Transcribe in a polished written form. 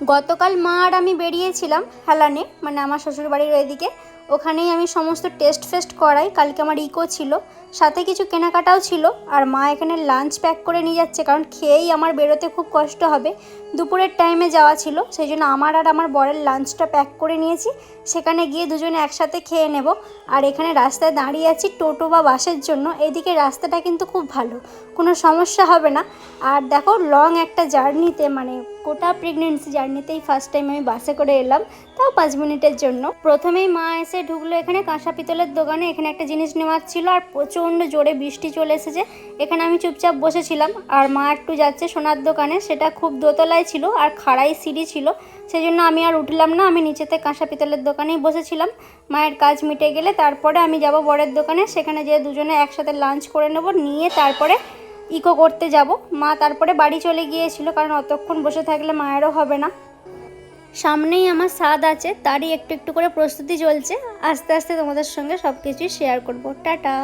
গতকাল মা আর আমি বেরিয়েছিলাম হেলানে, মানে আমার শ্বশুরবাড়ির ওইদিকে। ওখানেই আমি সমস্ত টেস্ট ফেস্ট করাই। কালকে আমার ইকো ছিল, সাথে কিছু কেনাকাটাও ছিল। আর মা এখানে লাঞ্চ প্যাক করে নিয়ে যাচ্ছে, কারণ খেয়েই আমার বেরোতে খুব কষ্ট হবে। দুপুরের টাইমে যাওয়া ছিল, সেই জন্য আমার আর আমার বরের লাঞ্চটা প্যাক করে নিয়েছি। সেখানে গিয়ে দুজনে একসাথে খেয়ে নেব। আর এখানে রাস্তায় দাঁড়িয়ে আছি টোটো বা বাসের জন্য। এদিকে রাস্তাটা কিন্তু খুব ভালো, কোনো সমস্যা হবে না। আর দেখো, লং একটা জার্নিতে, মানে গোটা প্রেগনেন্সি জার্নিতেই ফার্স্ট টাইম আমি বাসে করে এলাম, তাও 5 মিনিটের জন্য। প্রথমেই মা এসে ঢুকলো এখানে কাঁসা পিতলের দোকানে। এখানে একটা জিনিস নেওয়ার ছিল, আর প্রচণ্ড জোরে বৃষ্টি চলে এসেছে। এখানে আমি চুপচাপ বসেছিলাম, আর মা একটু যাচ্ছে সোনার দোকানে। সেটা খুব দোতলায় ছিল আর খাড়াই সিঁড়ি ছিল, সেই জন্য আমি আর উঠলাম না। আমি নিচেতে কাঁসা পিতলের দোকানেই বসেছিলাম। মায়ের কাজ মিটে গেলে তারপরে আমি যাব বরের দোকানে, সেখানে যেয়ে দুজনে একসাথে লাঞ্চ করে নেব, নিয়ে তারপরে ইকো করতে যাব। মা তারপরে বাড়ি চলে গিয়েছিল, কারণ অতক্ষণ বসে থাকলে মায়েরও হবে না। সামনেই আমার স্বাদ আছে, তারই একটু একটু করে প্রস্তুতি চলছে। আস্তে আস্তে তোমাদের সঙ্গে সব কিছুই শেয়ার করব। টাটা।